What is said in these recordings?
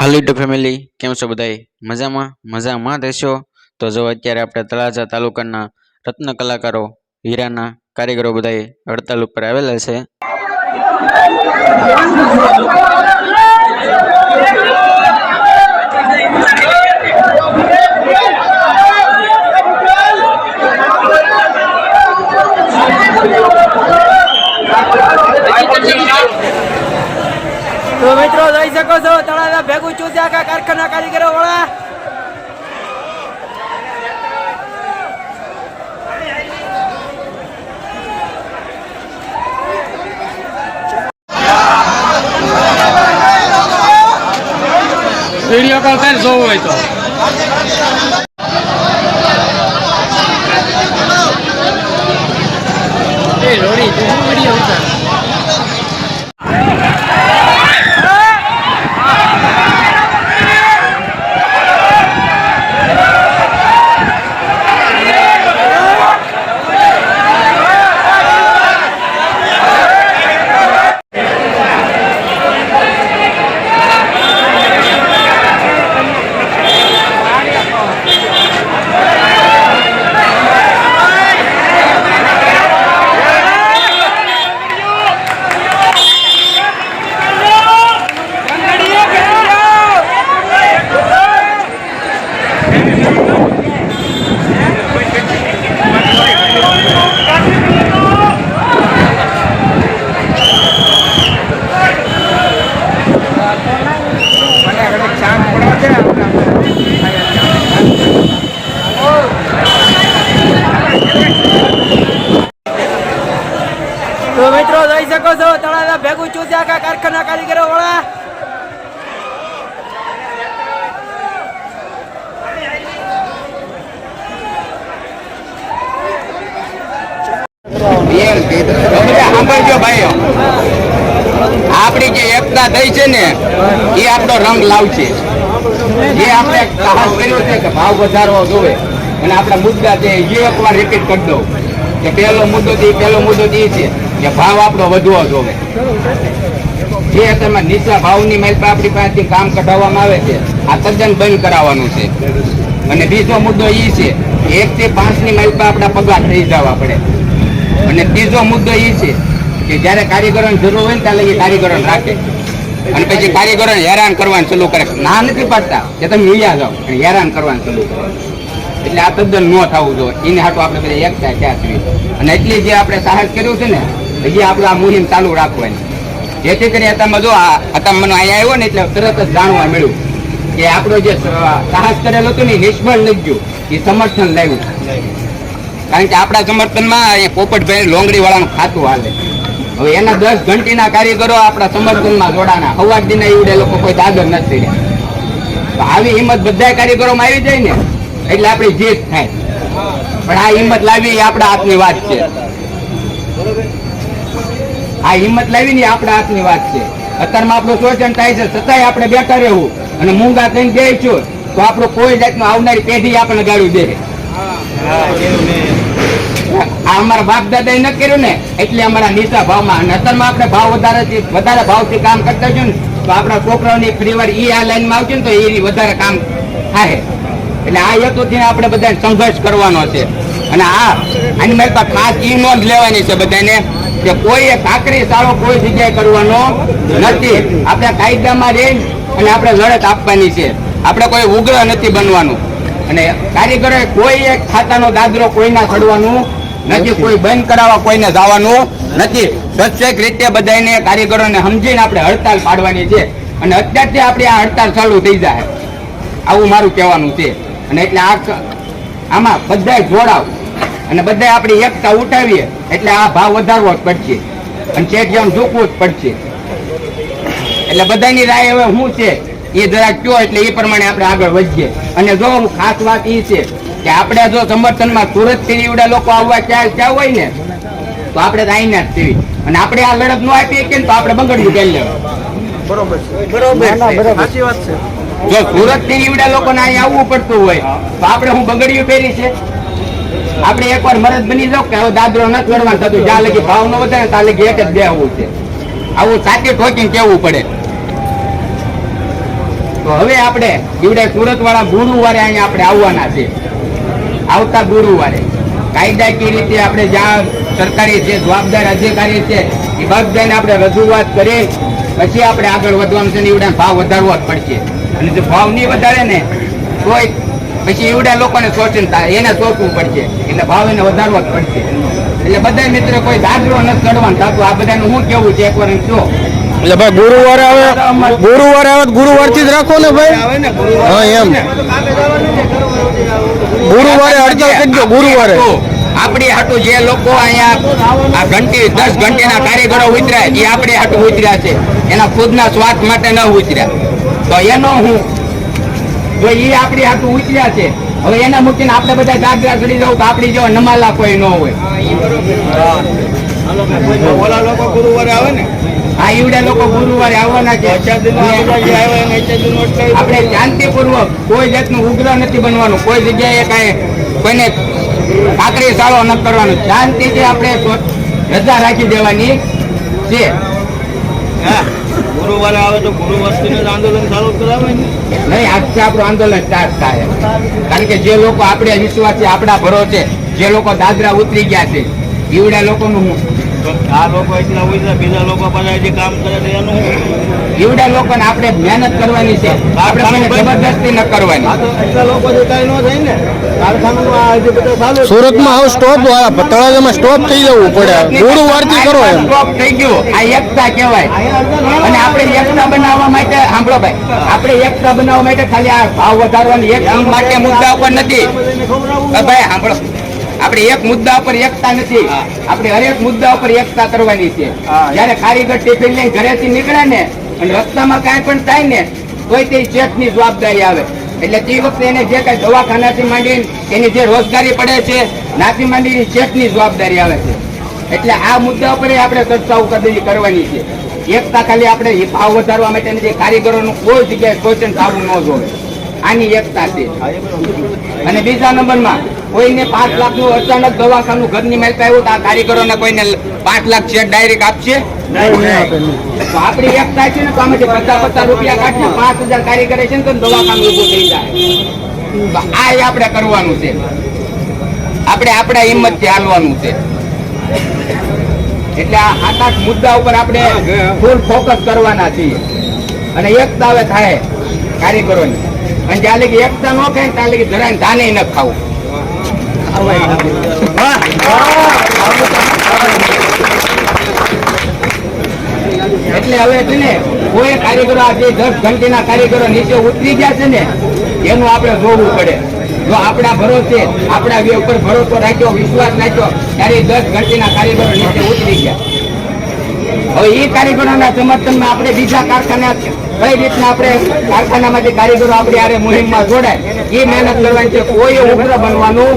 હાલો YouTube family, કેમ છો બધાય? મજામાં રહેશો તો જો અત્યારે આપણે તળાજા તાલુકાના રત્ન કલાકારો હીરાના કારીગરો બધાય હડતાલ ઉપર આવેલા છે. તો મિત્રો જોઈ શકો છો તળાજા ભેગું ચૂસ્યા આખા કારખાના કારીગરો વાળા. વિડીયો કોલ કરી જોવું હોય તો વિડીયો વિચાર તો મિત્રો જોઈ શકો છો તળાજા ભેગું ચૂસ્યા આખા કારખાના કારીગરો વાળા. સાંભળજો ભાઈઓ, આપણી જે એકતા થઈ છે ને એ આપણો રંગ લાવશે. જે આપણે સાહસ કર્યું છે કે ભાવ વધારવો જોવે અને આપણા મુદ્દા છે એ એકવાર રિપીટ કરી દઉં કે પહેલો મુદ્દો એ છે કે ભાવ આપણો વધવો જોવે. જે તમે નીચા ભાવની માહિતી આપણી પાસેથી કામ કઢાવવામાં આવે છે આ તદ્દન બંધ કરાવવાનું છે. અને બીજો મુદ્દો એ છે 1 થી 5 ની માહિતી આપણા પગાર થઈ જવા પડે. અને ત્રીજો મુદ્દો એ છે કે જયારે કારીગરોની જરૂર હોય ને ત્યારે એ કારીગરોને રાખે અને પછી કારીગરોને હેરાન કરવાનું ચાલુ કરે. ના નથી પાડતા કે તમે મીડિયા જાઓ અને હેરાન કરવાનું ચાલુ કરે. એટલે આ તદ્દન ન થવું જોઈએ. એને હાટું આપણે બધા એક થાય ત્યાં સુધી અને એટલી જે આપણે સાહસ કર્યું છે ને હજી આપણે આ મુહિમ ચાલુ રાખવાની, જેથી કરીને તમે જો તમે મને અહીંયા આવ્યો ને એટલે તરત જ જાણવા મળ્યું કે આપણો જે સાહસ કરેલો હતો ને નિષ્ફળ નથી ગયું, એ સમર્થન લાવ્યું. કારણ કે આપણા સમર્થનમાં પોપટભાઈ લોંગડી વાળાનું ખાતું હાલે. હવે એના 10 ઘંટીના કારીગરો આપણા સમર્થનમાં જોડાના હવાડીના એવડે લોકો કોઈ દાદર નથી રહ્યા. તો આવી હિંમત બધા કારીગરોમાં આવી જાય ને એટલે આપણી જીત થાય. પણ આ હિંમત લાવી એ આપણા હાથની વાત છે. આ હિંમત લાવી ને આપણા હાથની વાત છે. અત્યારમાં આપણું શોષણ થાય છે છતાંય આપણે બેઠા રહેવું અને મૂંગા થઈને બેસીશું તો આપણું કોઈ જાતનું આવનારી પેઢી આપણને ગાળું દે. આ અમારા બાપ દાદા ન કર્યું ને એટલે અમારા નીચા ભાવમાં અને અત્યારમાં આપણે ભાવ વધારે ભાવથી કામ કરતા છું ને તો આપણા છોકરાઓની પરિવાર આ લાઈનમાં આવશે ને તો એ વધારે કામ થાય. એટલે આ હેતુથી આપણે બધાને સંઘર્ષ કરવાનો છે. અને આની મારી પાસે ખાસ એ નોંધ લેવાની છે બધાને કે કોઈ કાકરી સારો કોઈ જગ્યાએ કરવાનો નથી. આપણે કાયદામાં રહી અને આપણે લડત આપવાની છે. આપણે કોઈ ઉગ્ર નથી બનવાનું. અને કારીગરોએ કોઈ એક ખાતાનો દાદરો કોઈના ચડવાનું નથી, કોઈ બંધ કરાવવા કોઈને જવાનું નથી. સચેત રીતે બધાને કારીગરોને સમજીને આપણે હડતાલ પાડવાની છે. અને અત્યારથી આપણી આ હડતાલ ચાલુ થઈ જાય આવું મારું કહેવાનું છે. અને એટલે આમાં બધા જોડાવ અને બધા આપણી એકતા ઉઠાવીએ એટલે આ ભાવ વધારવો જ પડશે અને ચેક જેમ ઝૂકવું જ પડશે. એટલે બધાની રાય હવે શું છે એ જરાક કયો એટલે એ પ્રમાણે આપણે આગળ વધીએ. અને જો ખાસ વાત એ છે કે આપણે જો સમર્થનમાં સુરત થી એવડા લોકો આવવા ક્યાં હોય ને તો આપણે તો આઈને જ તેવી અને આપણે આ લડત નો આપીએ કે તો આપણે બગડ્યું પહેલ સાચી વાત છે. જો સુરત થી એવડા લોકોને અહીં આવવું પડતું હોય તો આપણે હું બગડ્યું પહેરી છે. આપણે એકવાર મરદ બની જાવ કે હવે દાદરો ન ચડવાનું થતું જ્યાં લગી ભાવ ન વધે ને ત્યાં લગી એક જ બેહવું છે. આવું સાચી ઠોકીને કેવું પડે. તો હવે આપણે એવડે સુરત વાળા ગુરુવારે અહીંયા આપણે આવવાના છે. આવતા ગુરુવારે કાયદાકીય રીતે આપણે જ્યાં સરકારી છે જવાબદાર અધિકારી છે એ બધાને આપણે રજૂઆત કરી પછી આપણે આગળ વધવાનું છે ને એવડા ભાવ વધારવો જ પડશે. અને જો ભાવ નહીં વધારે ને તોય પછી એવડા લોકોને શોષણ થાય એને શોષવું પડશે એટલે ભાવ એને વધારવો જ પડશે. એટલે બધા મિત્રો કોઈ દાદરો નથી ચડવાનું થતું. આ બધાનું શું કેવું છે એકવાર જો એટલે ભાઈ ગુરુવારે આવે ગુરુવાર થી જ રાખો ને ભાઈ. હા એમ ગુરુવારે હડતાલ કરજો. ગુરુવારે આપણી હાટુ જે લોકો અહીંયા આ ઘંટી 10 ઘંટીના કારીગરો ઉતર્યા એ આપણી હાટુ ઉતર્યા છે. એના ખુદના સ્વાર્થ માટે ન ઉતર્યા. તો એનો હું જો એ આપણી હાટુ ઉતર્યા છે હવે એના મૂકીને આપણે બધા દાદરા ચડી જવું તો આપણી જેવા નમાલા કોઈ ન હોય. ઓલા લોકો ગુરુવારે આવે ને આ ઈવડા લોકો ગુરુવારે આવવાના છે. આપણે શાંતિપૂર્વક કોઈ જાતનું ઉગ્ર નથી બનવાનું. કોઈ જગ્યાએ કાંઈ કોઈને કાકરી સાળો ન કરવાનો. શાંતિથી આપણે રજા રાખી દેવાની છે. ગુરુવારે આવે તો ગુરુવારથી આંદોલન ચાલુ કરાવે ને નહીં આજથી આપણું આંદોલન સ્ટાર્ટ થાય. કારણ કે જે લોકો આપણે વિશ્વાસી આપણા ભરોસે જે લોકો દાદરા ઉતરી ગયા છે ઈવડા લોકોનું હું આ લોકો એટલા હોય બીજા લોકો પાછા જે કામ કરે છે એનું ઈવડા લોકોને આપણે મહેનત કરવાની છે. આપણે કોઈને જબરદસ્તી ન કરવાની. સુરતમાં હવે સ્ટોપ તળાજામાં સ્ટોપ થઈ જવું પડે. ગુરુવાર થી કરો એમ સ્ટોપ થઈ ગયું. આ એકતા કહેવાય. અને આપણે એકતા બનાવવા માટે સાંભળો ભાઈ આપણે એકતા બનાવવા માટે ખાલી આ ભાવ વધારવાની એક માટે મુદ્દા ઉપર નથી ભાઈ સાંભળો. આપણે એક મુદ્દા ઉપર એકતા નથી. આપણે હરેક મુદ્દા ઉપર એકતા કરવાની છે. જયારે કારીગર ટિફિન લઈને ઘરેથી નીકળે ને અને રસ્તામાં કાંઈ પણ થાય ને તોય તે શેઠની જવાબદારી આવે. એટલે તે વખતે એને જે કઈ દવાખાનાથી માંડીને એની જે રોજગારી પડે છે નાથી માંડીને શેઠની જવાબદારી આવે છે. એટલે આ મુદ્દા ઉપર આપણે ચર્ચાઓ કરવાની છે. એકતા ખાલી આપણે ભાવ વધારવા માટે જે કારીગરોનું કોઈ જગ્યાએ શોષણ થવું ન જોવે. આની એકતા છે. અને બીજા નંબરમાં કોઈને 5 લાખનું અચાનક દવાખાનું ઘરની માલ આવ્યું તો આ કારીગરોને કોઈને 5 લાખ શેર ડાયરેક્ટ આપશે તો આપણી એકતા છે ને તો આમાંથી 50 રૂપિયા કાઢીને 5000 કારીગરે છે ને તો દવાખાનું ઊભું થઈ જાય. તો આ આપણે કરવાનું છે. આપણે આપણા હિંમતથી હાલવાનું છે. એટલે આ 7-8 મુદ્દા ઉપર આપણે ફૂલ ફોકસ કરવાના છીએ. અને એકતા હવે થાય કારીગરોની. અને જ્યાં લગી એકતા ન થાય ત્યાં લગી જરાય ધાને ન ખાવું. એટલે હવે છે ને કોઈ કારીગરો આ જે 10 ઘંટીના કારીગરો નીચે ઉતરી ગયા છે ને એનું આપણે જોવું પડે. જો આપણા ભરોસે આપણા ઉપર ભરોસો રાખ્યો વિશ્વાસ રાખ્યો ત્યારે 10 ઘંટીના કારીગરો નીચે ઉતરી ગયા. હવે એ કારીગરોના સમર્થનમાં આપણે બીજા કારખાના કઈ રીતના આપણે કારખાનામાં જે કારીગરો આપણે આરે મુહિમમાં જોડાય એ મહેનત કરવાની છે. કોઈ ઉગ્ર બનવાનું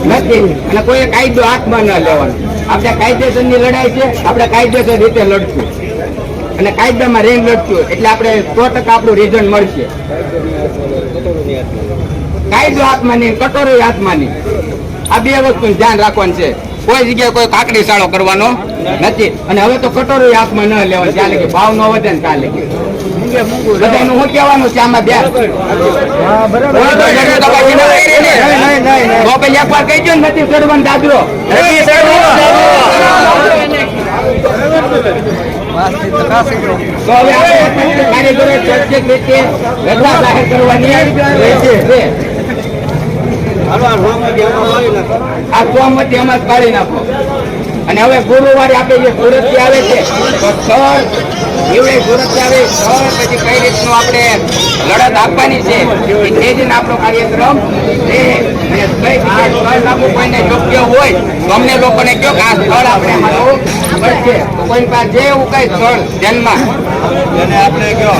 નથી અને કોઈ કાયદો હાથમાં ન લેવાનો. આપણે કાયદેસરની લડાઈ છે. આપણે કાયદેસર રીતે લડશું અને કાયદામાં રેન લડશું એટલે આપણે 100% આપણું રિઝલ્ટ મળશે. કાયદો હાથમાં નહીં કટોરી હાથમાં નહીં. આ બે વસ્તુનું ધ્યાન રાખવાનું છે. કોઈ જગ્યાએ કોઈ કાકડી સાળો કરવાનો નથી. અને હવે તો કટોરી હાથમાં ન લેવાનું. ત્યાં લગી ભાવ ન વધે ને ત્યાં લગી બધાનું શું કહેવાનું છે આમાં બે તો પછી એકવાર કહી દો નથી ચડવાનું દાદરો તો હવે આપણે કારીગરો ચર્ચિત રીતે રજા જાહેર કરવાની રહેશે. આ સહમતી એમાં જ પાડી નાખો. અને હવે ગુરુવારે આપણે જે સુરત થી આવે છે તો સ્થળ એવડે સુરત થી આવે સ્થળ પછી કઈ રીતનું આપણે લડત આપવાની છે એ દિન આપણો કાર્યક્રમ છે. અને કઈ સ્થળ આપવું કોઈને યોગ્ય હોય તો અમને લોકોને કહો કે આ સ્થળ આપણે હાલવું પડશે. તો કોઈ પાસે જે એવું કઈ સ્થળ ધ્યાનમાં આપણે કયો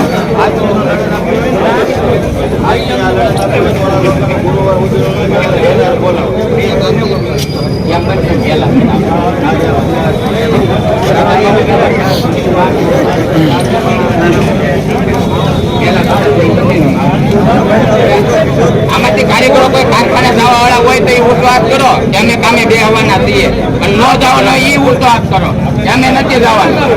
એમ બનશે પહેલા. આમાંથી કારીગરો કોઈ કારખાને જવા વાળા હોય તો એ ઉલટો હાથ કરો કે અમે કામે બે આવવાના છીએ, અને ન જવાનો એ ઉલટો હાથ કરો કે અમે નથી જવાના.